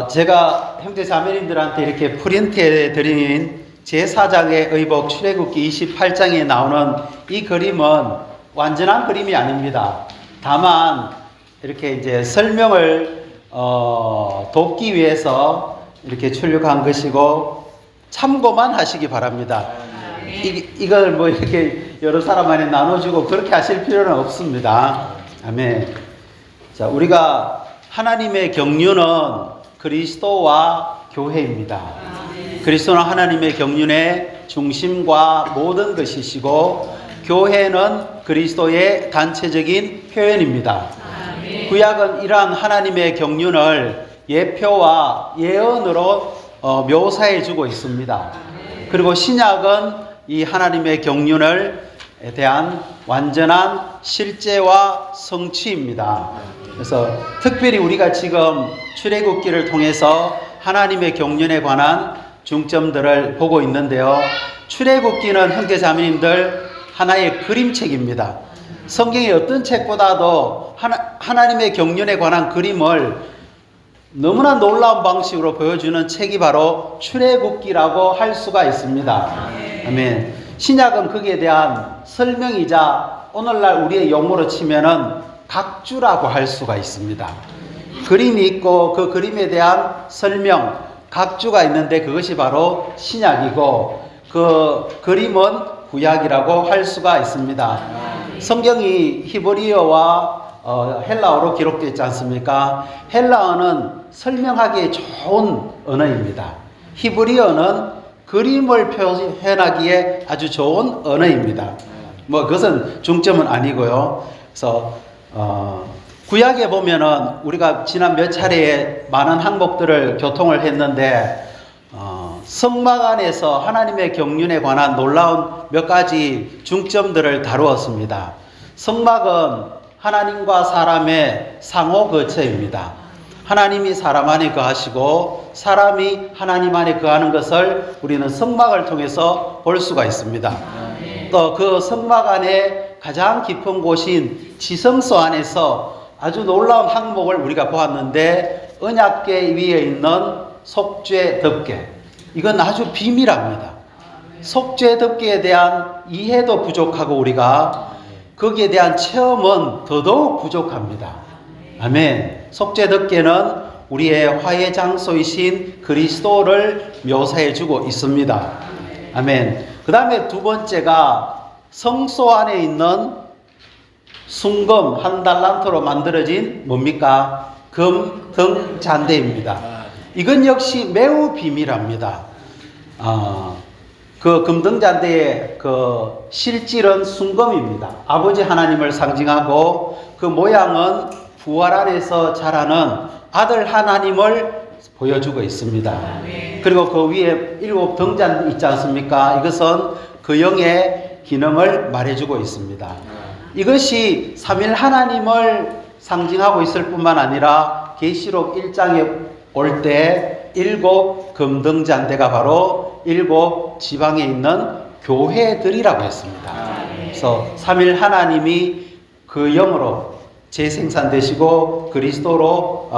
제가 형제 자매님들한테 이렇게 프린트해 드린 제4장의 의복 출애굽기 28장에 나오는 이 그림은 완전한 그림이 아닙니다. 다만 이렇게 이제 설명을 돕기 위해서 이렇게 출력한 것이고 참고만 하시기 바랍니다. 이걸 뭐 이렇게 여러 사람한테 나눠주고 그렇게 하실 필요는 없습니다. 아멘. 자, 우리가 하나님의 경륜은 그리스도와 교회입니다. 그리스도는 하나님의 경륜의 중심과 모든 것이시고 교회는 그리스도의 단체적인 표현입니다. 구약은 이러한 하나님의 경륜을 예표와 예언으로 묘사해 주고 있습니다. 그리고 신약은 이 하나님의 경륜을 대한 완전한 실제와 성취입니다. 그래서 특별히 우리가 지금 출애굽기를 통해서 하나님의 경륜에 관한 중점들을 보고 있는데요. 출애굽기는 형제 자매님들 하나의 그림책입니다. 성경의 어떤 책보다도 하나님의 경륜에 관한 그림을 너무나 놀라운 방식으로 보여주는 책이 바로 출애굽기라고 할 수가 있습니다. 아멘. 신약은 거기에 대한 설명이자 오늘날 우리의 용어로 치면은 각주라고 할 수가 있습니다. 그림이 있고 그 그림에 대한 설명, 각주가 있는데 그것이 바로 신약이고 그 그림은 구약이라고 할 수가 있습니다. 성경이 히브리어와 헬라어로 기록되어 있지 않습니까? 헬라어는 설명하기에 좋은 언어입니다. 히브리어는 그림을 표현하기에 아주 좋은 언어입니다. 뭐 그것은 중점은 아니고요. 그래서 구약에 보면은 우리가 지난 몇 차례에 많은 항목들을 교통을 했는데 성막 안에서 하나님의 경륜에 관한 놀라운 몇 가지 중점들을 다루었습니다. 성막은 하나님과 사람의 상호 거처입니다. 하나님이 사람 안에 거하시고 사람이 하나님 안에 거하는 것을 우리는 성막을 통해서 볼 수가 있습니다. 또 그 성막 안에 가장 깊은 곳인 지성소 안에서 아주 놀라운 항목을 우리가 보았는데 언약궤 위에 있는 속죄 덮개, 이건 아주 비밀합니다. 속죄 덮개에 대한 이해도 부족하고 우리가 거기에 대한 체험은 더더욱 부족합니다. 아멘. 속죄 덮개는 우리의 화해 장소이신 그리스도를 묘사해 주고 있습니다. 아멘. 그 다음에 두 번째가 성소 안에 있는 순금 한 달란트로 만들어진 뭡니까? 금등 잔대입니다. 이건 역시 매우 비밀합니다. 그 금등 잔대의 그 실질은 순금입니다. 아버지 하나님을 상징하고 그 모양은 부활 안에서 자라는 아들 하나님을 보여주고 있습니다. 그리고 그 위에 7 등잔 있지 않습니까? 이것은 그 영의 기능을 말해주고 있습니다. 이것이 삼일 하나님을 상징하고 있을 뿐만 아니라 계시록 1장에 올 때 7 금등잔대가 바로 7 지방에 있는 교회들이라고 했습니다. 그래서 삼일 하나님이 그 영으로 재생산되시고 그리스도로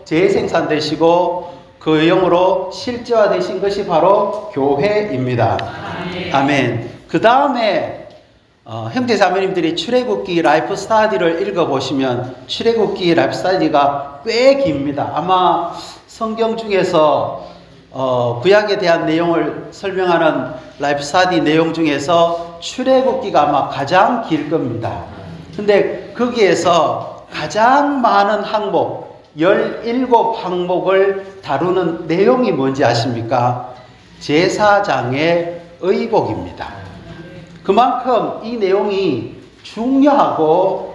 재생산되시고 그 영으로 실제화되신 것이 바로 교회입니다. 아멘. 그 다음에 형제 자매님들이 출애굽기 라이프 스타디를 읽어보시면 출애굽기 라이프 스타디가 꽤 깁니다. 아마 성경 중에서 구약에 대한 내용을 설명하는 라이프 스타디 내용 중에서 출애굽기가 아마 가장 길 겁니다. 근데 거기에서 가장 많은 항목 17 항목을 다루는 내용이 뭔지 아십니까? 제4장의 의복입니다. 그만큼 이 내용이 중요하고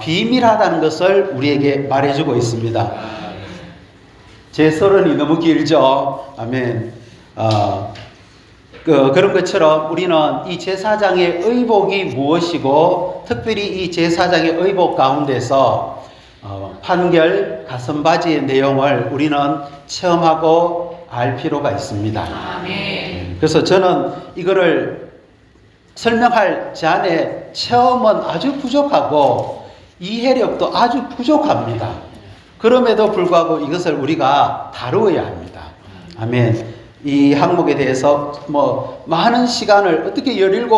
비밀하다는 것을 우리에게 말해주고 있습니다. 제 서론이 너무 길죠. 아멘. 그런 것처럼 우리는 이 제4장의 의복이 무엇이고 특별히 이 제4장의 의복 가운데서 판결, 가슴바지의 내용을 우리는 체험하고 알 필요가 있습니다. 아멘. 그래서 저는 이거를 설명할 제 안에 체험은 아주 부족하고 이해력도 아주 부족합니다. 그럼에도 불구하고 이것을 우리가 다루어야 합니다. 아멘. 이 항목에 대해서 많은 시간을 어떻게 17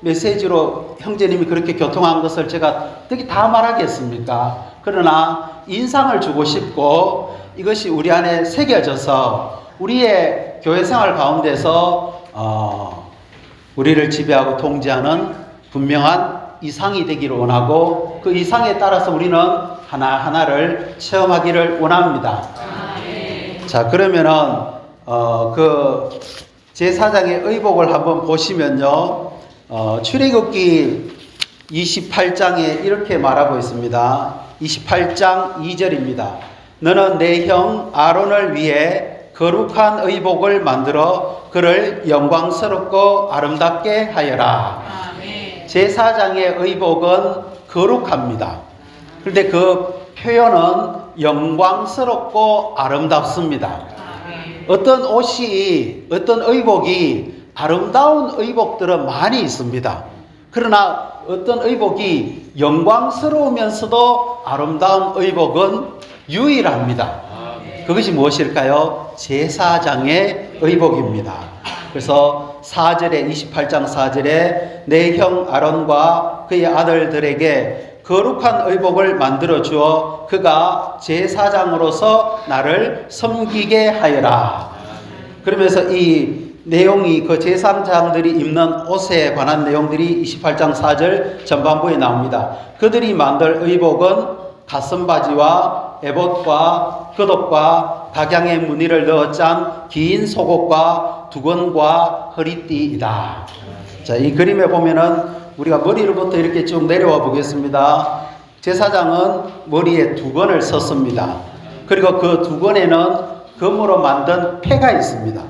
메시지로 형제님이 그렇게 교통한 것을 제가 어떻게 다 말하겠습니까? 그러나 인상을 주고 싶고 이것이 우리 안에 새겨져서 우리의 교회 생활 가운데서 우리를 지배하고 통제하는 분명한 이상이 되기를 원하고 그 이상에 따라서 우리는 하나하나를 체험하기를 원합니다. 자, 그러면은 그 제4장의 의복을 한번 보시면요. 출애굽기 28장에 이렇게 말하고 있습니다. 28장 2절입니다. 너는 내 형 아론을 위해 거룩한 의복을 만들어 그를 영광스럽고 아름답게 하여라. 제4장의 의복은 거룩합니다. 그런데 그 표현은 영광스럽고 아름답습니다. 어떤 옷이, 어떤 의복이 아름다운 의복들은 많이 있습니다. 그러나 어떤 의복이 영광스러우면서도 아름다운 의복은 유일합니다. 그것이 무엇일까요? 제4장의 의복입니다. 그래서 4절에 28장 4절에 내 형 아론과 그의 아들들에게 거룩한 의복을 만들어 주어 그가 제사장으로서 나를 섬기게 하여라. 그러면서 이 내용이 그 제사장들이 입는 옷에 관한 내용들이 28장 4절 전반부에 나옵니다. 그들이 만들 의복은 가슴바지와 에봇과 겉옷과 각양의 무늬를 넣어 짠 긴 속옷과 두건과 허리띠이다. 자, 이 그림에 보면은 우리가 머리로부터 이렇게 쭉 내려와 보겠습니다. 제사장은 머리에 두건을 썼습니다. 그리고 그 두건에는 금으로 만든 패가 있습니다.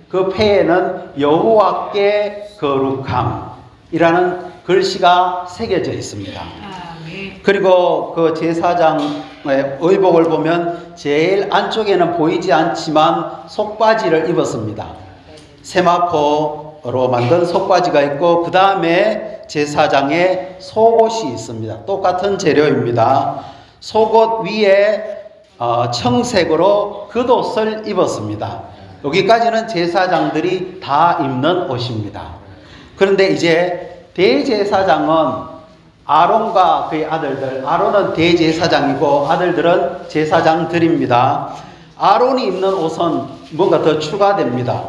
그 패에는 여호와께 거룩함이라는 글씨가 새겨져 있습니다. 그리고 그 제사장의 의복을 보면 제일 안쪽에는 보이지 않지만 속바지를 입었습니다. 세마포로 만든 속바지가 있고 그 다음에 제사장의 속옷이 있습니다. 똑같은 재료입니다. 속옷 위에 청색으로 겉옷을 입었습니다. 여기까지는 제사장들이 다 입는 옷입니다. 그런데 이제 대제사장은 아론과 그의 아들들, 아론은 대제사장이고 아들들은 제사장들입니다. 아론이 입는 옷은 뭔가 더 추가됩니다.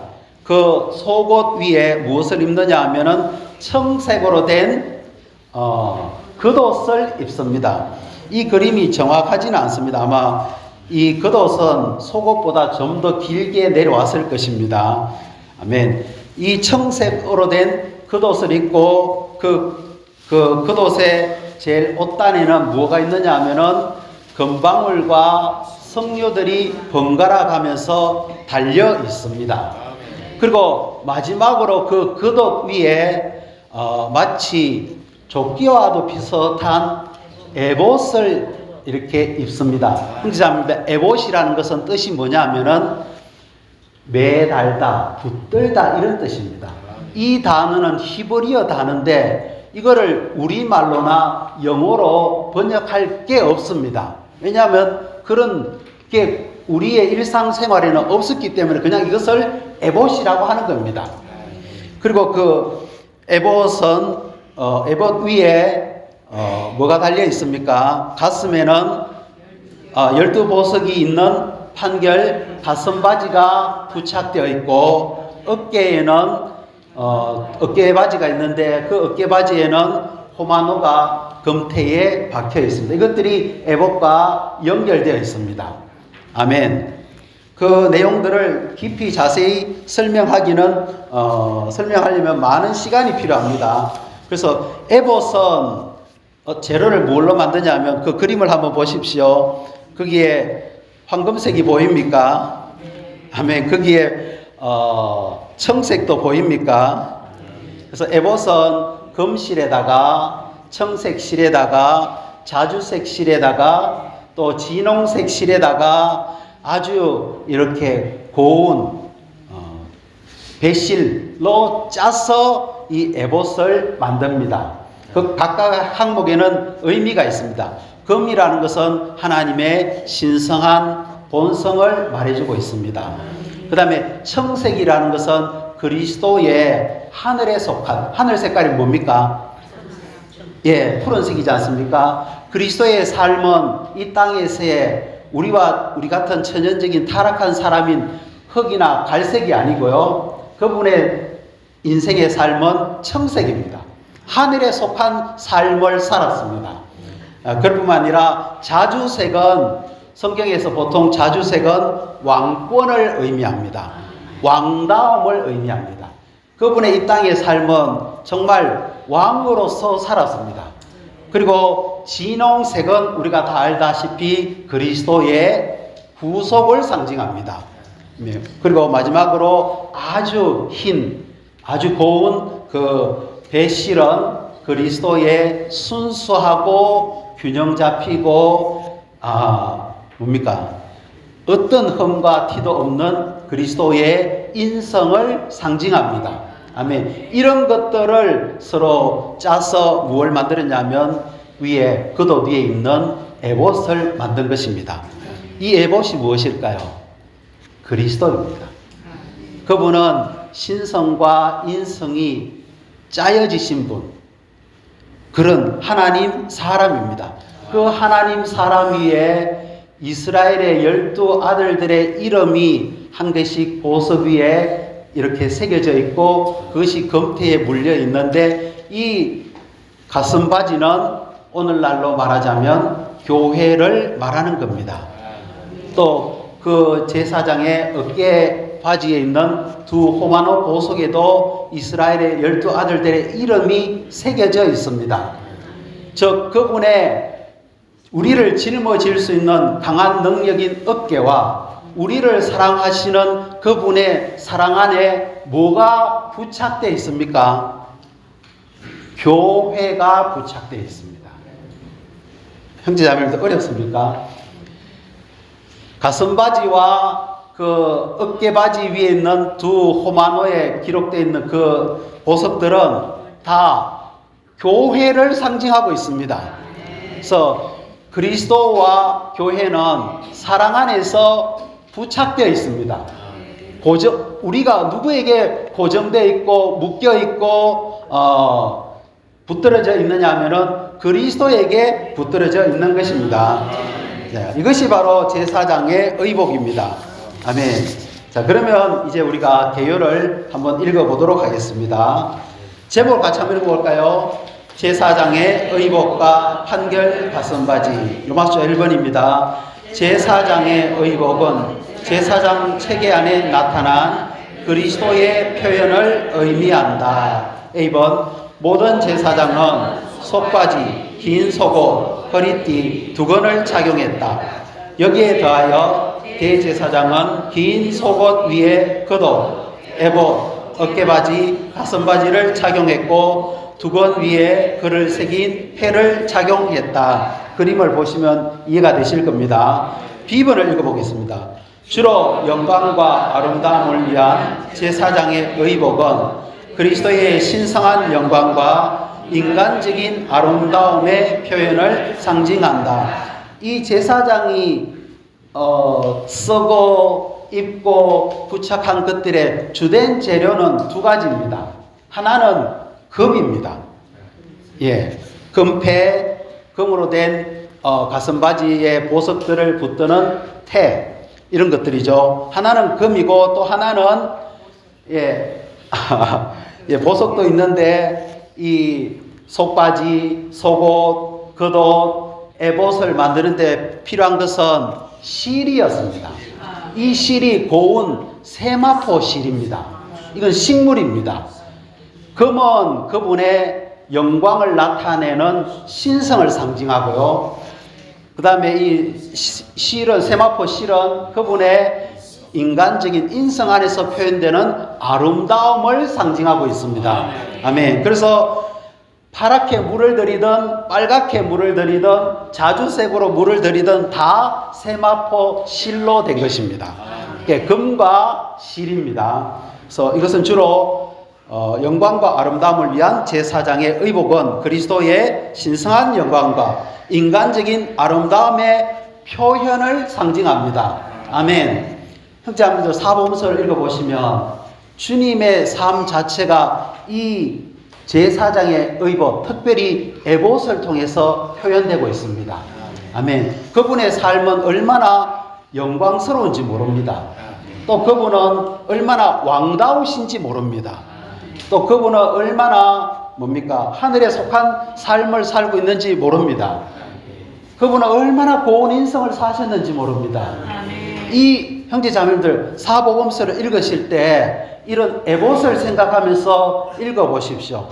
그 속옷 위에 무엇을 입느냐 하면은 청색으로 된 겉옷을 입습니다. 이 그림이 정확하지는 않습니다. 아마 이 겉옷은 속옷보다 좀 더 길게 내려왔을 것입니다. 아멘. 이 청색으로 된 겉옷을 입고 그 겉옷의 제일 옷단에는 뭐가 있느냐 하면은 금방울과 석류들이 번갈아 가면서 달려 있습니다. 그리고 마지막으로 그 겉옷 위에 마치 조끼와도 비슷한 에봇을 이렇게 입습니다. 흥지자입니다. 에봇이라는 것은 뜻이 뭐냐 하면은 매달다, 붙들다 이런 뜻입니다. 이 단어는 히브리어 단어인데 이거를 우리말로나 영어로 번역할 게 없습니다. 왜냐하면 그런 게 우리의 일상생활에는 없었기 때문에 그냥 이것을 에봇이라고 하는 겁니다. 그리고 그 에봇은 에봇 위에 뭐가 달려 있습니까? 가슴에는 12보석이 있는 판결 가슴바지가 부착되어 있고 어깨에는 어깨바지가 있는데 그 어깨바지에는 호마노가 금태에 박혀 있습니다. 이것들이 에봇과 연결되어 있습니다. 아멘. 그 내용들을 깊이 자세히 설명하려면 많은 시간이 필요합니다. 그래서 에봇은 재료를 뭘로 만드냐면 그 그림을 한번 보십시오. 거기에 황금색이 보입니까? 아멘. 거기에 청색도 보입니까? 그래서 에봇은 금실에다가 청색 실에다가 자주색 실에다가 또 진홍색 실에다가 아주 이렇게 고운 배실로 짜서 이 에봇을 만듭니다. 그 각각 항목에는 의미가 있습니다. 금이라는 것은 하나님의 신성한 본성을 말해주고 있습니다. 그 다음에 청색이라는 것은 그리스도의 하늘에 속한, 하늘 색깔이 뭡니까? 예, 푸른색이지 않습니까? 그리스도의 삶은 이 땅에서의 우리와 우리 같은 천연적인 타락한 사람인 흙이나 갈색이 아니고요. 그분의 인생의 삶은 청색입니다. 하늘에 속한 삶을 살았습니다. 그럴 뿐만 아니라 자주색은 성경에서 보통 자주색은 왕권을 의미합니다. 왕다움을 의미합니다. 그분의 이 땅의 삶은 정말 왕으로서 살았습니다. 그리고 진홍색은 우리가 다 알다시피 그리스도의 구속을 상징합니다. 그리고 마지막으로 아주 흰, 아주 고운 그 배실은 그리스도의 순수하고 균형 잡히고 뭡니까? 어떤 흠과 티도 없는 그리스도의 인성을 상징합니다. 아멘. 이런 것들을 서로 짜서 무엇을 만들었냐면 위에 겉옷 위에 입는 에봇을 만든 것입니다. 이 에봇이 무엇일까요? 그리스도입니다. 그분은 신성과 인성이 짜여지신 분, 그런 하나님 사람입니다. 그 하나님 사람 위에 이스라엘의 12 아들들의 이름이 한 개씩 보석 위에 이렇게 새겨져 있고 그것이 검태에 물려 있는데 이 가슴 바지는 오늘날로 말하자면 교회를 말하는 겁니다. 또 그 제사장의 어깨 바지에 있는 두 호마노 보석에도 이스라엘의 12 아들들의 이름이 새겨져 있습니다. 즉 그분의 우리를 짊어질 수 있는 강한 능력인 어깨와 우리를 사랑하시는 그분의 사랑 안에 뭐가 부착되어 있습니까? 교회가 부착되어 있습니다. 형제자매님들 어렵습니까? 가슴바지와 그 어깨바지 위에 있는 두 호마노에 기록되어 있는 그 보석들은 다 교회를 상징하고 있습니다. 그래서 그리스도와 교회는 사랑 안에서 부착되어 있습니다. 우리가 누구에게 고정되어 있고 묶여 있고 붙들어져 있느냐 하면은 그리스도에게 붙들어져 있는 것입니다. 네, 이것이 바로 제사장의 의복입니다. 아멘. 자, 그러면 이제 우리가 개요를 한번 읽어보도록 하겠습니다. 제목을 같이 한번 읽어볼까요? 제사장의 의복과 판결 가슴바지. 로마서 1번입니다. 제사장의 의복은 제사장 체계 안에 나타난 그리스도의 표현을 의미한다. A번 모든 제사장은 속바지, 긴 속옷, 허리띠, 두건을 착용했다. 여기에 더하여 대제사장은 긴 속옷 위에 겉옷, 에봇, 어깨바지, 가슴바지를 착용했고 두건 위에 글을 새긴 패를 착용했다. 그림을 보시면 이해가 되실 겁니다. B번을 읽어보겠습니다. 주로 영광과 아름다움을 위한 제사장의 의복은 그리스도의 신성한 영광과 인간적인 아름다움의 표현을 상징한다. 이 제사장이 쓰고 입고 부착한 것들의 주된 재료는 두 가지입니다. 하나는 금입니다. 예, 금패, 금으로 된 가슴바지에 보석들을 붙드는 태, 이런 것들이죠. 하나는 금이고 또 하나는 보석도 있는데 이 속바지, 속옷, 겉옷, 에봇을 만드는데 필요한 것은 실이었습니다. 이 실이 고운 세마포 실입니다. 이건 식물입니다. 금은 그분의 영광을 나타내는 신성을 상징하고요. 그 다음에 이 실은, 세마포 실은 그분의 인간적인 인성 안에서 표현되는 아름다움을 상징하고 있습니다. 아멘. 그래서 파랗게 물을 들이든 빨갛게 물을 들이든 자주색으로 물을 들이든 다 세마포 실로 된 것입니다. 금과 실입니다. 그래서 이것은 주로 영광과 아름다움을 위한 제사장의 의복은 그리스도의 신성한 영광과 인간적인 아름다움의 표현을 상징합니다. 아멘. 형제자매들, 사복음서를 읽어보시면 주님의 삶 자체가 이 제사장의 의복, 특별히 에봇을 통해서 표현되고 있습니다. 아멘. 그분의 삶은 얼마나 영광스러운지 모릅니다. 또 그분은 얼마나 왕다우신지 모릅니다. 또 그분은 얼마나 하늘에 속한 삶을 살고 있는지 모릅니다. 그분은 얼마나 고운 인생을 사셨는지 모릅니다. 이 형제자매들, 사복음서를 읽으실 때 이런 에봇을 생각하면서 읽어보십시오.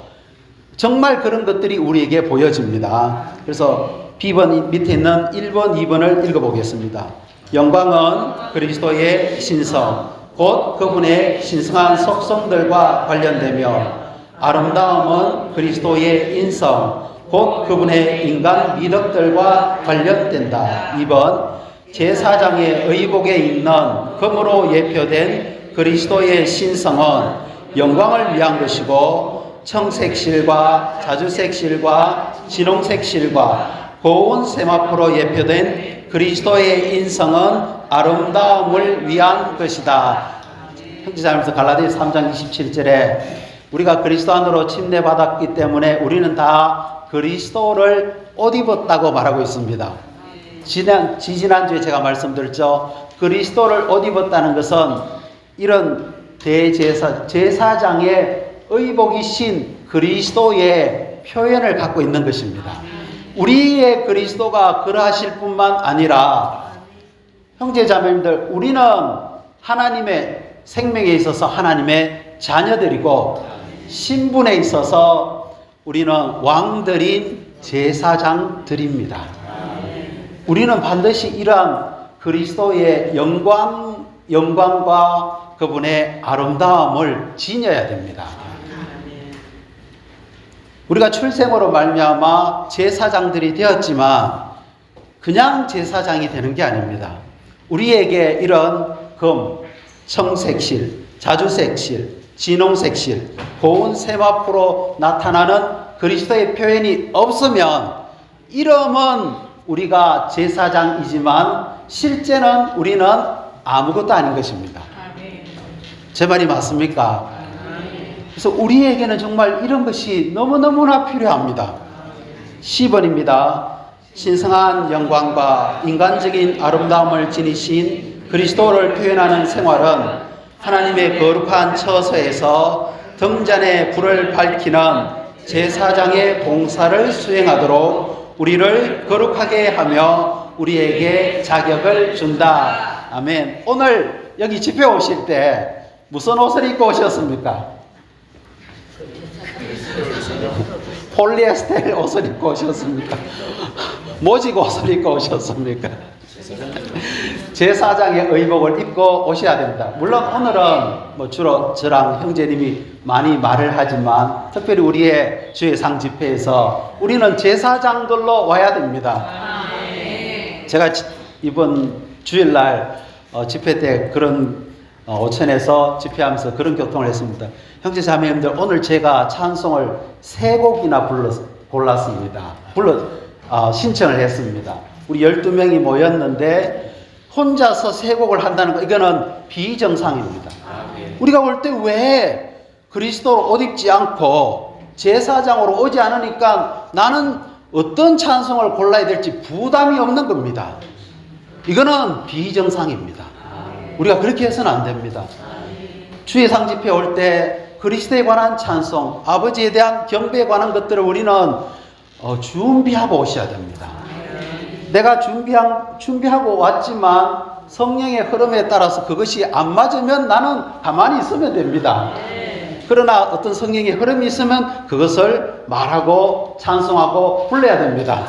정말 그런 것들이 우리에게 보여집니다. 그래서 B번 밑에 있는 1번, 2번을 읽어보겠습니다. 영광은 그리스도의 신성, 곧 그분의 신성한 속성들과 관련되며 아름다움은 그리스도의 인성, 곧 그분의 인간 미덕들과 관련된다. 2번, 제사장의 의복에 있는 금으로 예표된 그리스도의 신성은 영광을 위한 것이고 청색실과 자주색실과 진홍색실과 고운 세마포로 예표된 그리스도의 인성은 아름다움을 위한 것이다. 형제자매에서 갈라디아서 3장 27절에 우리가 그리스도 안으로 침례받았기 때문에 우리는 다 그리스도를 옷 입었다고 말하고 있습니다. 지지난주에 제가 말씀드렸죠. 그리스도를 옷 입었다는 것은 이런 제사장의 의복이신 그리스도의 표현을 갖고 있는 것입니다. 우리의 그리스도가 그러하실 뿐만 아니라 형제자매님들, 우리는 하나님의 생명에 있어서 하나님의 자녀들이고 신분에 있어서 우리는 왕들인 제사장들입니다. 우리는 반드시 이러한 그리스도의 영광과 그분의 아름다움을 지녀야 됩니다. 우리가 출생으로 말미암아 제사장들이 되었지만 그냥 제사장이 되는 게 아닙니다. 우리에게 이런 금, 청색실, 자주색실, 진홍색실, 고운 세마포로 나타나는 그리스도의 표현이 없으면 이름은 우리가 제사장이지만 실제는 우리는 아무것도 아닌 것입니다. 제 말이 맞습니까? 그래서 우리에게는 정말 이런 것이 너무너무나 필요합니다. 10번입니다. 신성한 영광과 인간적인 아름다움을 지니신 그리스도를 표현하는 생활은 하나님의 거룩한 처소에서 등잔에 불을 밝히는 제사장의 봉사를 수행하도록 우리를 거룩하게 하며 우리에게 자격을 준다. 아멘. 오늘 여기 집회 오실 때 무슨 옷을 입고 오셨습니까? 폴리에스테르 옷을 입고 오셨습니까? 모직 옷을 입고 오셨습니까? 제사장의 의복을 입고 오셔야 됩니다. 물론 오늘은 주로 저랑 형제님이 많이 말을 하지만 특별히 우리의 주의 상 집회에서 우리는 제사장들로 와야 됩니다. 제가 이번 주일날 집회 때 그런 오천에서 집회하면서 그런 교통을 했습니다. 형제 자매님들, 오늘 제가 찬송을 3곡이나 골랐습니다. 신청을 했습니다. 우리 12명이 모였는데 혼자서 3곡을 한다는 거, 이거는 비정상입니다. 우리가 올 때 왜 그리스도로 옷 입지 않고 제사장으로 오지 않으니까 나는 어떤 찬송을 골라야 될지 부담이 없는 겁니다. 이거는 비정상입니다. 우리가 그렇게 해서는 안 됩니다. 주의 상 집회 올 때 그리스도에 관한 찬송, 아버지에 대한 경배에 관한 것들을 우리는 준비하고 오셔야 됩니다. 내가 준비하고 왔지만 성령의 흐름에 따라서 그것이 안 맞으면 나는 가만히 있으면 됩니다. 그러나 어떤 성령의 흐름이 있으면 그것을 말하고 찬송하고 불러야 됩니다.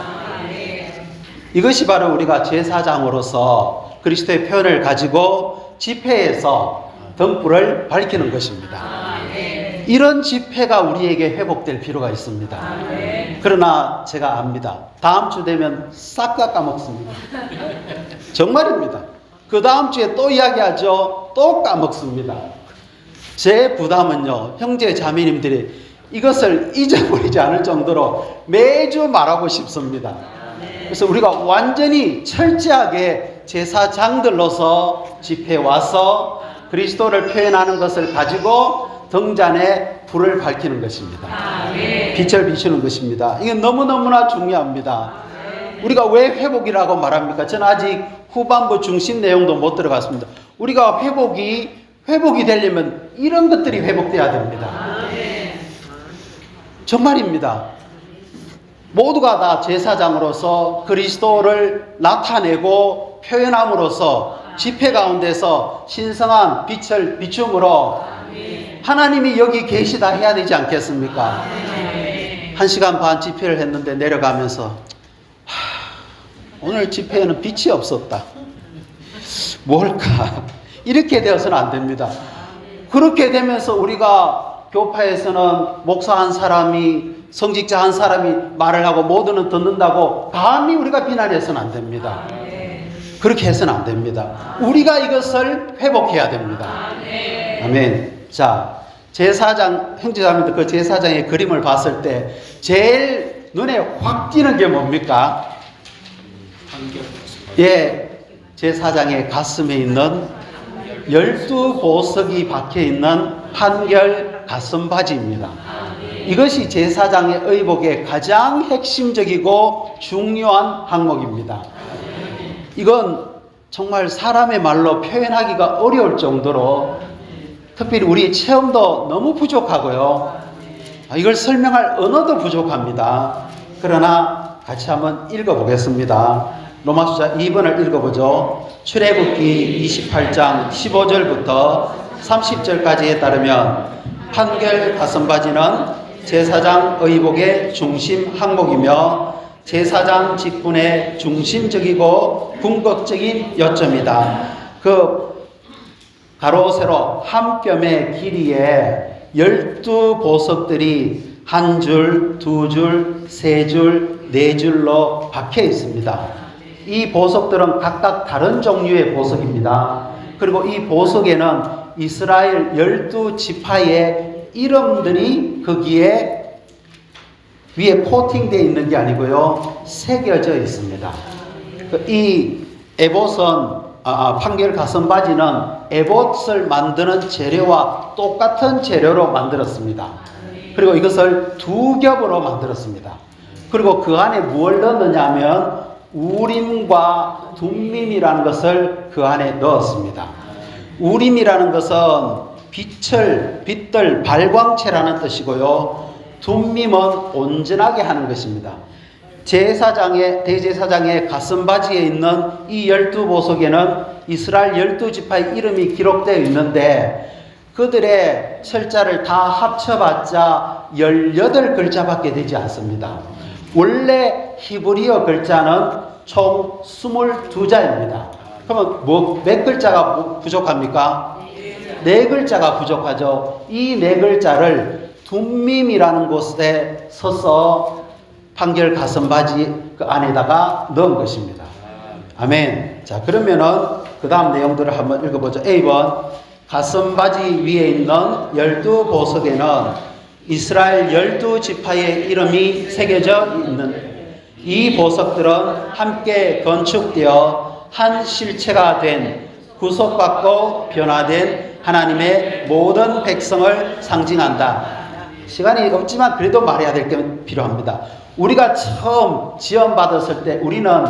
이것이 바로 우리가 제사장으로서 그리스도의 표현을 가지고 집회에서 등불을 밝히는 것입니다. 이런 집회가 우리에게 회복될 필요가 있습니다. 그러나 제가 압니다. 다음 주 되면 싹 다 까먹습니다. 정말입니다. 그 다음 주에 또 이야기하죠. 또 까먹습니다. 제 부담은요, 형제 자매님들이 이것을 잊어버리지 않을 정도로 매주 말하고 싶습니다. 그래서 우리가 완전히 철저하게 제사장들로서 집회에 와서 그리스도를 표현하는 것을 가지고 등잔에 불을 밝히는 것입니다. 빛을 비추는 것입니다. 이건 너무너무나 중요합니다. 우리가 왜 회복이라고 말합니까? 저는 아직 후반부 중심 내용도 못 들어갔습니다. 우리가 회복이 되려면 이런 것들이 회복돼야 됩니다. 정말입니다. 모두가 다 제사장으로서 그리스도를 나타내고 표현함으로써 집회 가운데서 신성한 빛을 비춤으로 하나님이 여기 계시다 해야 되지 않겠습니까? 1시간 반 집회를 했는데 내려가면서 오늘 집회에는 빛이 없었다. 뭘까? 이렇게 되어서는 안 됩니다. 그렇게 되면서 우리가 교파에서는 목사 한 사람이, 성직자 한 사람이 말을 하고 모두는 듣는다고 감히 우리가 비난해서는 안 됩니다. 그렇게 해서는 안 됩니다. 우리가 이것을 회복해야 됩니다. 아멘. 자, 제사장, 형제자매들 그 제사장의 그림을 봤을 때 제일 눈에 확 띄는 게 뭡니까? 예, 제사장의 가슴에 있는 12보석이 박혀있는 판결 가슴바지입니다. 이것이 제사장의 의복의 가장 핵심적이고 중요한 항목입니다. 이건 정말 사람의 말로 표현하기가 어려울 정도로 특별히 우리의 체험도 너무 부족하고요. 이걸 설명할 언어도 부족합니다. 그러나 같이 한번 읽어보겠습니다. 로마서 2번을 읽어보죠. 출애굽기 28장 15절부터 30절까지에 따르면 판결 가슴바지는 제사장 의복의 중심 항목이며 제사장 직분의 중심적이고 궁극적인 요점이다. 그 가로 세로 한 뼘의 길이에 12보석들이 한 줄, 두 줄, 세 줄, 네 줄로 박혀 있습니다. 이 보석들은 각각 다른 종류의 보석입니다. 그리고 이 보석에는 이스라엘 12지파의 이름들이 거기에 위에 코팅되어 있는 게 아니고요, 새겨져 있습니다. 이 에봇은 판결 가슴바지는 에봇을 만드는 재료와 똑같은 재료로 만들었습니다. 그리고 이것을 두 겹으로 만들었습니다. 그리고 그 안에 무엇을 넣느냐 하면 우림과 둠밈이라는 것을 그 안에 넣었습니다. 우림이라는 것은 빛들, 발광체라는 뜻이고요. 둠밈은 온전하게 하는 것입니다. 대제사장의 가슴바지에 있는 이 12보석에는 이스라엘 12지파의 이름이 기록되어 있는데 그들의 철자를 다 합쳐봤자 18글자밖에 되지 않습니다. 원래 히브리어 글자는 총 22자입니다. 그러면 몇 글자가 부족합니까? 4글자가 부족하죠. 이 4글자를 둠밈이라는 곳에 서서 판결 가슴바지 그 안에다가 넣은 것입니다. 아멘. 자, 그러면은 그 다음 내용들을 한번 읽어보죠. A번 가슴바지 위에 있는 12보석에는 이스라엘 12지파의 이름이 새겨져 있는 이 보석들은 함께 건축되어 한 실체가 된 구속받고 변화된 하나님의 모든 백성을 상징한다. 시간이 없지만 그래도 말해야 될 게 필요합니다. 우리가 처음 지원받았을 때 우리는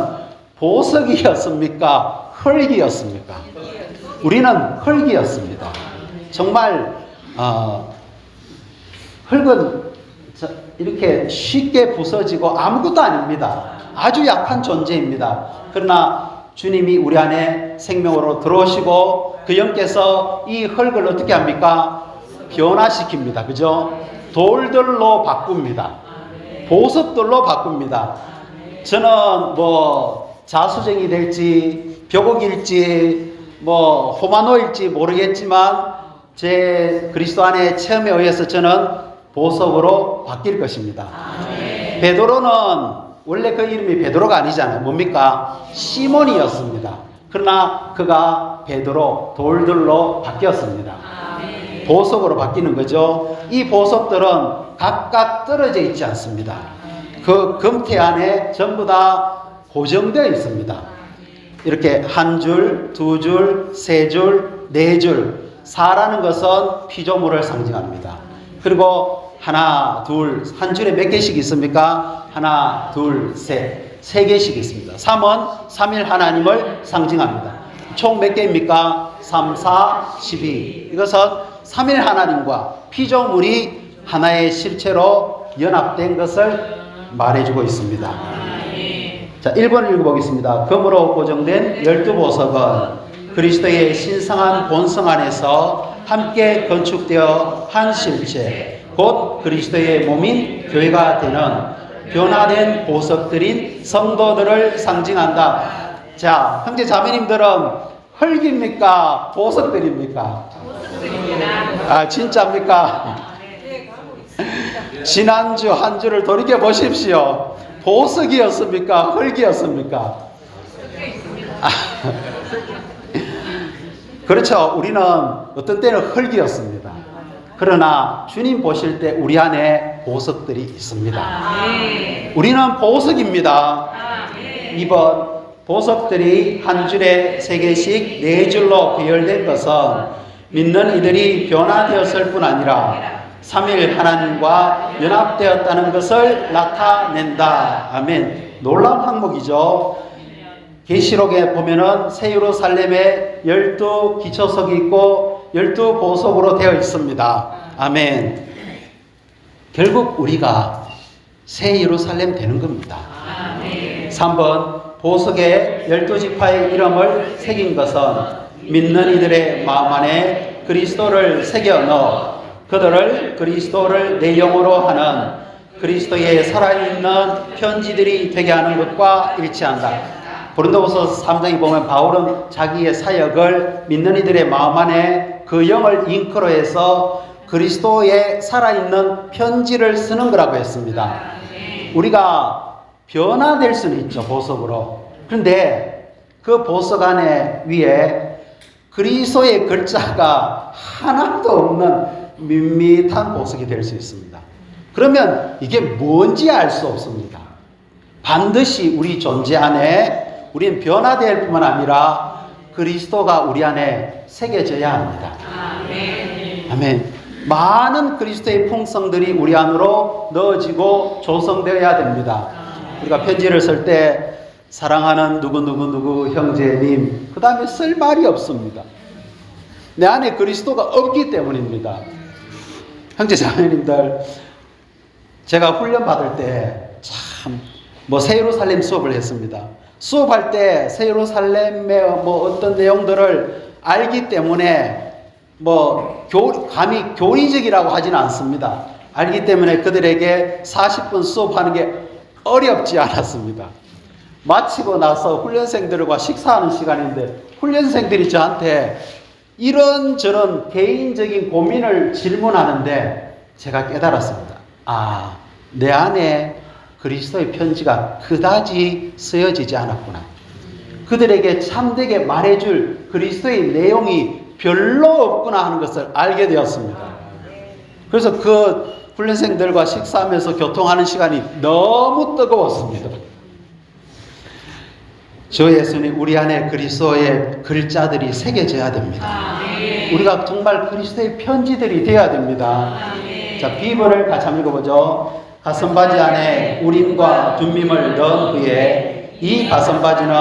보석이었습니까? 흙이었습니까? 우리는 흙이었습니다. 정말 흙은 이렇게 쉽게 부서지고 아무것도 아닙니다. 아주 약한 존재입니다. 그러나 주님이 우리 안에 생명으로 들어오시고 그 영께서 이 흙을 어떻게 합니까? 변화시킵니다. 그죠? 돌들로 바꿉니다. 보석들로 바꿉니다. 저는 자수정이 될지 벼곡일지 호마노일지 모르겠지만 제 그리스도 안의 체험에 의해서 저는 보석으로 바뀔 것입니다. 베드로는 원래 그 이름이 베드로가 아니잖아요. 뭡니까? 시몬이었습니다. 그러나 그가 베드로 돌들로 바뀌었습니다. 보석으로 바뀌는 거죠. 이 보석들은 각각 떨어져 있지 않습니다. 그 금태 안에 전부 다 고정되어 있습니다. 이렇게 한 줄, 두 줄, 세 줄, 네 줄. 4라는 것은 피조물을 상징합니다. 그리고 하나, 둘, 한 줄에 몇 개씩 있습니까? 하나, 둘, 셋. 3개씩 있습니다. 3은 3일 하나님을 상징합니다. 총 몇 개입니까? 3, 4, 12. 이것은 3일 하나님과 피조물이 하나의 실체로 연합된 것을 말해주고 있습니다. 자, 1번 읽어보겠습니다. 금으로 고정된 12보석은 그리스도의 신성한 본성 안에서 함께 건축되어 한 실체, 곧 그리스도의 몸인 교회가 되는 변화된 보석들인 성도들을 상징한다. 자, 형제 자매님들은 흙입니까? 보석들입니까? 아, 진짜입니까? 지난주 한 주를 돌이켜 보십시오. 보석이었습니까? 흙이었습니까? 그렇죠. 우리는 어떤 때는 흙이었습니다. 그러나 주님 보실 때 우리 안에 보석들이 있습니다. 우리는 보석입니다. 2번, 보석들이 한 줄에 3개씩 4줄로 배열된 것은 믿는 이들이 변화되었을 뿐 아니라 3일 하나님과 연합되었다는 것을 나타낸다. 아멘. 놀라운 항목이죠. 계시록에 보면은 새 예루살렘에 12기초석이 있고 12보석으로 되어 있습니다. 아멘. 결국 우리가 새 예루살렘 되는 겁니다. 3번, 보석에 12지파의 이름을 새긴 것은 믿는 이들의 마음 안에 그리스도를 새겨 넣어 그들을 그리스도를 내 영으로 하는 그리스도의 살아있는 편지들이 되게 하는 것과 일치한다. 고린도후서 3장에 보면 바울은 자기의 사역을 믿는 이들의 마음 안에 그 영을 잉크로 해서 그리스도의 살아있는 편지를 쓰는 거라고 했습니다. 우리가 변화될 수는 있죠, 보석으로. 그런데 그 보석 안에 위에 그리스도의 글자가 하나도 없는 밋밋한 보석이 될 수 있습니다. 그러면 이게 뭔지 알 수 없습니다. 반드시 우리 존재 안에 우리는 변화될 뿐만 아니라 그리스도가 우리 안에 새겨져야 합니다. 아멘. 많은 그리스도의 풍성들이 우리 안으로 넣어지고 조성되어야 됩니다. 우리가 편지를 쓸 때 사랑하는 누구 형제님, 그 다음에 쓸 말이 없습니다. 내 안에 그리스도가 없기 때문입니다. 형제 자매님들, 제가 훈련 받을 때 참 새 예루살렘 수업을 했습니다. 수업할 때 새 예루살렘의 어떤 내용들을 알기 때문에 감히 교리적이라고 하지는 않습니다. 알기 때문에 그들에게 40분 수업하는 게 어렵지 않았습니다. 마치고 나서 훈련생들과 식사하는 시간인데 훈련생들이 저한테 이런저런 개인적인 고민을 질문하는데 제가 깨달았습니다. 아, 내 안에 그리스도의 편지가 그다지 쓰여지지 않았구나. 그들에게 참되게 말해줄 그리스도의 내용이 별로 없구나 하는 것을 알게 되었습니다. 그래서 그 훈련생들과 식사하면서 교통하는 시간이 너무 뜨거웠습니다. 주 예수님, 우리 안에 그리스도의 글자들이 새겨져야 됩니다. 우리가 정말 그리스도의 편지들이 되어야 됩니다. 자, 비번을 같이 한번 읽어보죠. 가슴바지 안에 우림과 둠밈을 넣은 후에 이 가슴바지는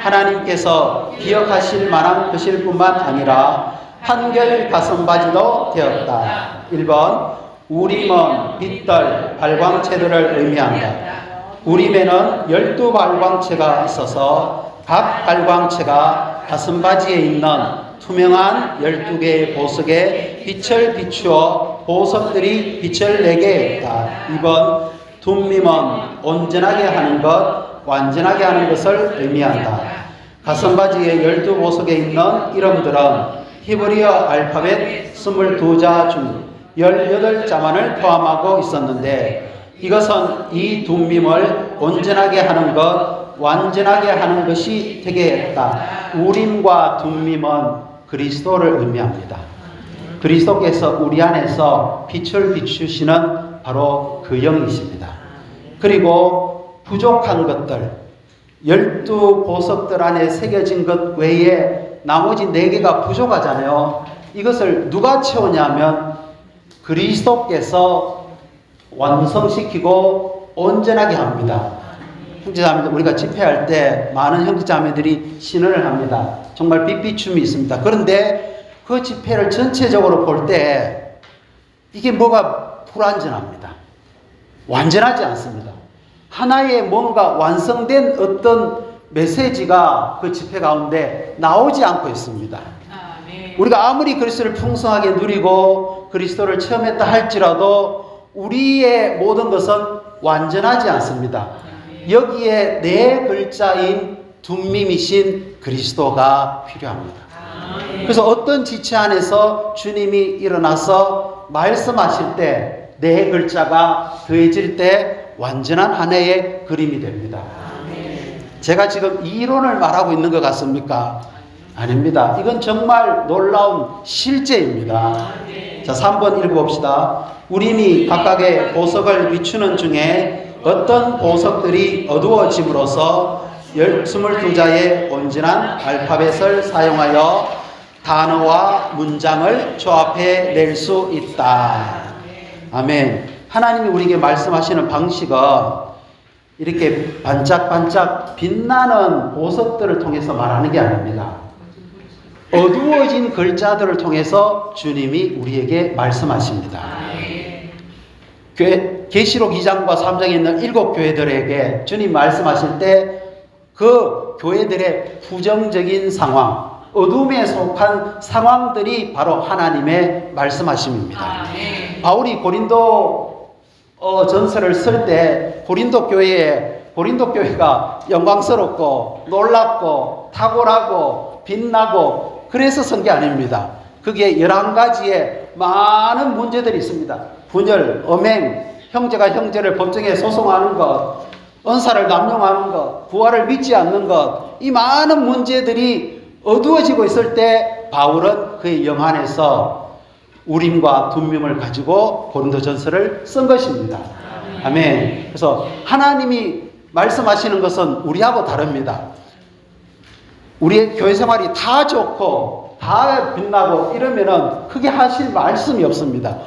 하나님께서 기억하실 만한 것일 뿐만 아니라 한결 가슴바지도 되었다. 1번, 우림은 빛들, 발광체들을 의미한다. 우림에는 12발광체가 있어서 각 발광체가 가슴바지에 있는 투명한 12개의 보석에 빛을 비추어 보석들이 빛을 내게 했다. 2번, 둠밈은 온전하게 하는 것, 완전하게 하는 것을 의미한다. 가슴바지의 12보석에 있는 이름들은 히브리어 알파벳 22자 중 18자만을 포함하고 있었는데 이것은 이 둠밈을 온전하게 하는 것, 완전하게 하는 것이 되게 했다. 우림과 둠밈은 그리스도를 의미합니다. 그리스도께서 우리 안에서 빛을 비추시는 바로 그 영이십니다. 그리고 부족한 것들, 12보석들 안에 새겨진 것 외에 나머지 4개가 부족하잖아요. 이것을 누가 채우냐면 그리스도께서 완성시키고 온전하게 합니다. 형제자매들, 우리가 집회할 때 많은 형제자매들이 신언을 합니다. 정말 빛비춤이 있습니다. 그런데 그 집회를 전체적으로 볼 때 이게 뭐가 불완전합니다. 완전하지 않습니다. 하나의 뭔가 완성된 어떤 메시지가 그 집회 가운데 나오지 않고 있습니다. 우리가 아무리 그리스도를 풍성하게 누리고 그리스도를 체험했다 할지라도 우리의 모든 것은 완전하지 않습니다. 여기에 4글자인 둠밈이신 그리스도가 필요합니다. 그래서 어떤 지체 안에서 주님이 일어나서 말씀하실 때 4글자가 더해질 때 완전한 하나의 그림이 됩니다. 제가 지금 이론을 말하고 있는 것 같습니까? 아닙니다. 이건 정말 놀라운 실제입니다. 자, 3번 읽어봅시다. 우림이 각각의 보석을 비추는 중에 어떤 보석들이 어두워짐으로써 22자의 온전한 알파벳을 사용하여 단어와 문장을 조합해 낼 수 있다. 아멘. 하나님이 우리에게 말씀하시는 방식은 이렇게 반짝반짝 빛나는 보석들을 통해서 말하는 게 아닙니다. 어두워진 글자들을 통해서 주님이 우리에게 말씀하십니다. 계시록 2장과 3장에 있는 7교회들에게 주님 말씀하실 때 그 교회들의 부정적인 상황, 어둠에 속한 상황들이 바로 하나님의 말씀하심입니다. 바울이 고린도 전서를 쓸 때 고린도 교회가 영광스럽고 놀랍고 탁월하고 빛나고 그래서 쓴 게 아닙니다. 그게 11가지의 많은 문제들이 있습니다. 분열, 엄행, 형제가 형제를 법정에 소송하는 것, 은사를 남용하는 것, 부활을 믿지 않는 것, 이 많은 문제들이 어두워지고 있을 때 바울은 그의 영 안에서 우림과 둠밈을 가지고 고린도전서를 쓴 것입니다. 아멘. 그래서 하나님이 말씀하시는 것은 우리하고 다릅니다. 우리의 교회 생활이 다 좋고 다 빛나고 이러면은 크게 하실 말씀이 없습니다.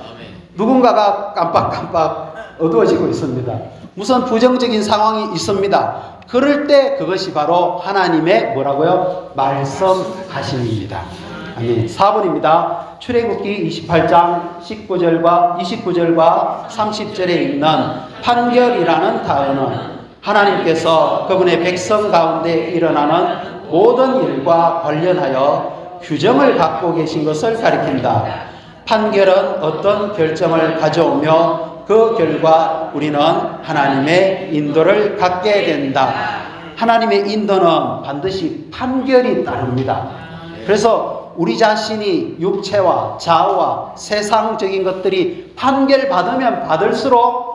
누군가가 깜빡깜빡 어두워지고 있습니다. 무슨 부정적인 상황이 있습니다. 그럴 때 그것이 바로 하나님의 뭐라고요? 말씀하심입니다. 아멘. 4번입니다. 출애굽기 28장 19절과 29절과 30절에 있는 판결이라는 단어는 하나님께서 그분의 백성 가운데 일어나는 모든 일과 관련하여 규정을 갖고 계신 것을 가리킨다. 판결은 어떤 결정을 가져오며 그 결과 우리는 하나님의 인도를 갖게 된다. 하나님의 인도는 반드시 판결이 따릅니다. 그래서 우리 자신이 육체와 자아와 세상적인 것들이 판결받으면 받을수록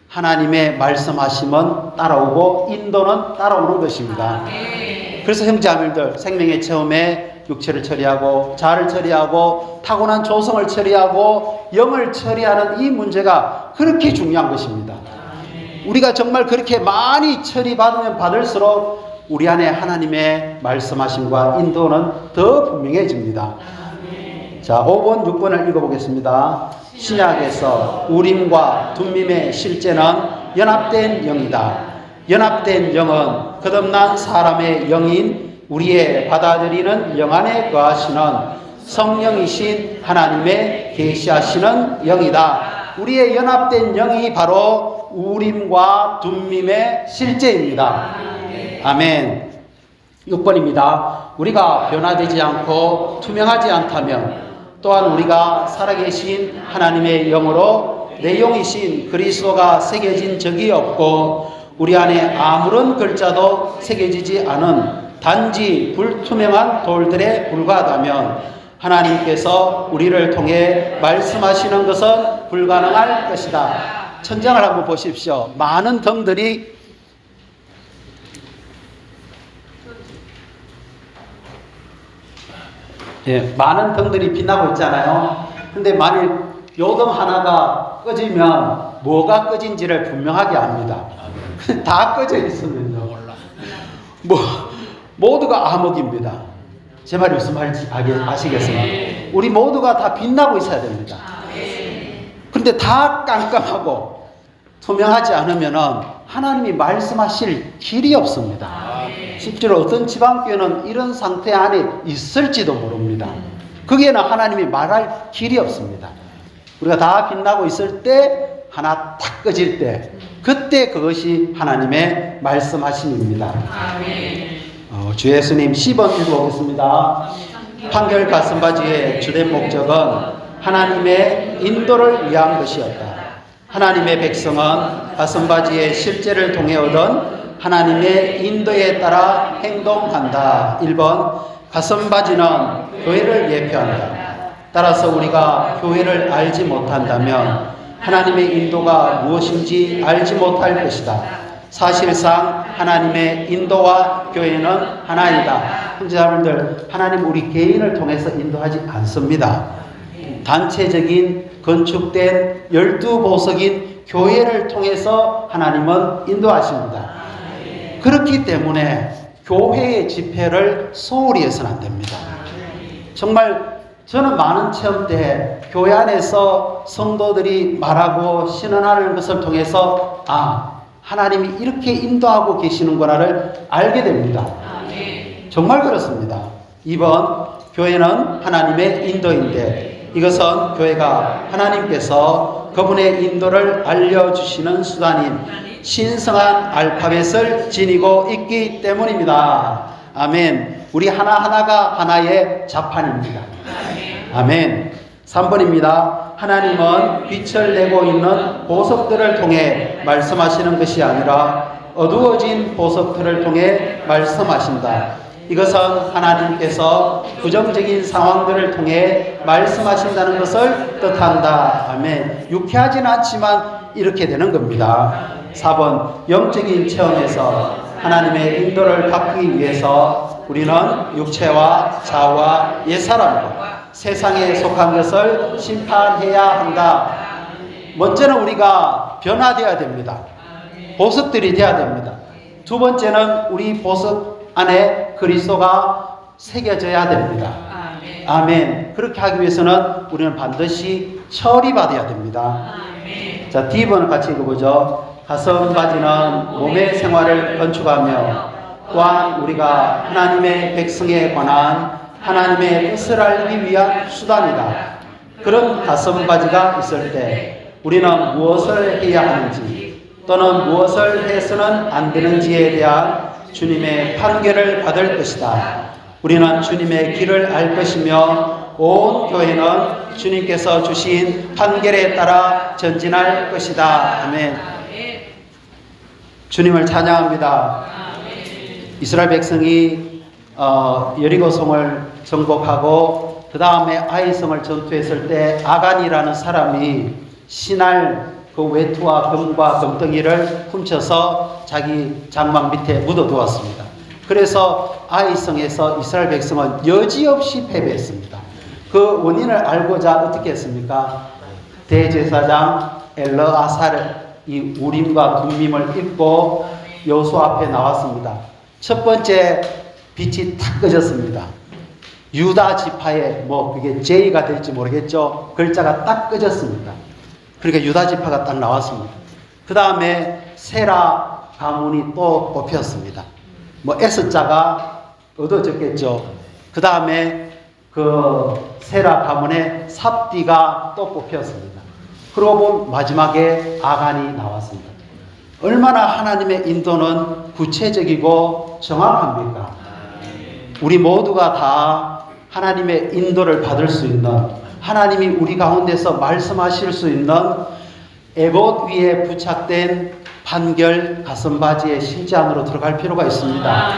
하나님의 말씀하심은 따라오고 인도는 따라오는 것입니다. 그래서 형제자매들, 생명의 체험에 육체를 처리하고 자아를 처리하고 타고난 조성을 처리하고 영을 처리하는 이 문제가 그렇게 중요한 것입니다. 우리가 정말 그렇게 많이 처리받으면 받을수록 우리 안에 하나님의 말씀하심과 인도는 더 분명해집니다. 자, 5번, 6번을 읽어보겠습니다. 신약에서 우림과 둠밈의 실제는 연합된 영이다. 연합된 영은 거듭난 사람의 영인 우리의 받아들이는 영 안에 거하시는 성령이신 하나님의 계시하시는 영이다. 우리의 연합된 영이 바로 우림과 둠밈의 실제입니다. 아멘. 6번입니다. 우리가 변화되지 않고 투명하지 않다면 또한 우리가 살아계신 하나님의 영으로 내 영이신 그리스도가 새겨진 적이 없고 우리 안에 아무런 글자도 새겨지지 않은 단지 불투명한 돌들에 불과하다면 하나님께서 우리를 통해 말씀하시는 것은 불가능할 것이다. 천장을 한번 보십시오. 많은 등들이 많은 등들이 빛나고 있잖아요. 근데 만일 요동 하나가 꺼지면 뭐가 꺼진지를 분명하게 압니다. 다 꺼져 있으면요. 모두가 암흑입니다. 제 말이 무슨 말인지 아시겠어요? 우리 모두가 다 빛나고 있어야 됩니다. 그런데 다 깜깜하고 투명하지 않으면 하나님이 말씀하실 길이 없습니다. 실제로 어떤 지방교회는 이런 상태 안에 있을지도 모릅니다. 거기에는 하나님이 말할 길이 없습니다. 우리가 다 빛나고 있을 때, 하나 탁 꺼질 때, 그때 그것이 하나님의 말씀하심입니다. 주 예수님 10번 읽어보겠습니다. 한결 가슴바지의 주된 목적은 하나님의 인도를 위한 것이었다. 하나님의 백성은 가슴바지의 실제를 통해 얻은 하나님의 인도에 따라 행동한다. 1번, 가슴바지는 교회를 예표한다. 따라서 우리가 교회를 알지 못한다면 하나님의 인도가 무엇인지 알지 못할 것이다. 사실상 하나님의 인도와 교회는 하나이다. 형제자매들, 하나님 우리 개인을 통해서 인도하지 않습니다. 단체적인 건축된 12보석인 교회를 통해서 하나님은 인도하십니다. 그렇기 때문에 교회의 집회를 소홀히 해서는 안 됩니다. 정말 저는 많은 체험 때 교회 안에서 성도들이 말하고 신원하는 것을 통해서 하나님이 이렇게 인도하고 계시는구나를 알게 됩니다. 정말 그렇습니다. 2번, 교회는 하나님의 인도인데 이것은 교회가 하나님께서 그분의 인도를 알려주시는 수단인 신성한 알파벳을 지니고 있기 때문입니다. 아멘. 우리 하나하나가 하나의 자판입니다. 아멘. 3번입니다. 하나님은 빛을 내고 있는 보석들을 통해 말씀하시는 것이 아니라 어두워진 보석들을 통해 말씀하신다. 이것은 하나님께서 부정적인 상황들을 통해 말씀하신다는 것을 뜻한다. 아멘. 유쾌하진 않지만 이렇게 되는 겁니다. 4번, 영적인 체험에서 하나님의 인도를 받기 위해서 우리는 육체와 자아와 옛사람과 세상에 속한 것을 심판해야 한다. 먼저는 우리가 변화되어야 됩니다. 보석들이 되어야 됩니다. 두 번째는 우리 보석 안에 그리스도가 새겨져야 됩니다. 아멘. 그렇게 하기 위해서는 우리는 반드시 처리받아야 됩니다. 자, D번을 같이 읽어보죠. 가슴바지는 몸의 생활을 건축하며 또한 우리가 하나님의 백성에 관한 하나님의 뜻을 알기 위한 수단이다. 그런 가슴바지가 있을 때 우리는 무엇을 해야 하는지 또는 무엇을 해서는 안 되는지에 대한 주님의 판결을 받을 것이다. 우리는 주님의 길을 알 것이며 온 교회는 주님께서 주신 판결에 따라 전진할 것이다. 아멘. 주님을 찬양합니다. 이스라엘 백성이 여리고성을 정복하고 그 다음에 아이성을 전투했을 때 아간이라는 사람이 신할 그 외투와 금과 금덩이를 훔쳐서 자기 장막 밑에 묻어두었습니다. 그래서 아이성에서 이스라엘 백성은 여지없이 패배했습니다. 그 원인을 알고자 어떻게 했습니까? 대제사장 엘르아사를 이 우림과 둠밈을 입고 여호수아 앞에 나왔습니다. 첫 번째 빛이 탁 꺼졌습니다. 유다 지파에 그게 J가 될지 모르겠죠. 글자가 딱 꺼졌습니다. 그러니까 유다 지파가 딱 나왔습니다. 그 다음에 세라 가문이 또 뽑혔습니다. S자가 얻어졌겠죠. 그 다음에 그 세라 가문의 삽디가 또 뽑혔습니다. 그러고 마지막에 아간이 나왔습니다. 얼마나 하나님의 인도는 구체적이고 정확합니까? 우리 모두가 다 하나님의 인도를 받을 수 있는, 하나님이 우리 가운데서 말씀하실 수 있는 에봇 위에 부착된 판결 가슴바지의 실제 안으로 들어갈 필요가 있습니다.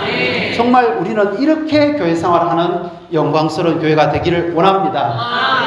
정말 우리는 이렇게 교회 생활하는 영광스러운 교회가 되기를 원합니다.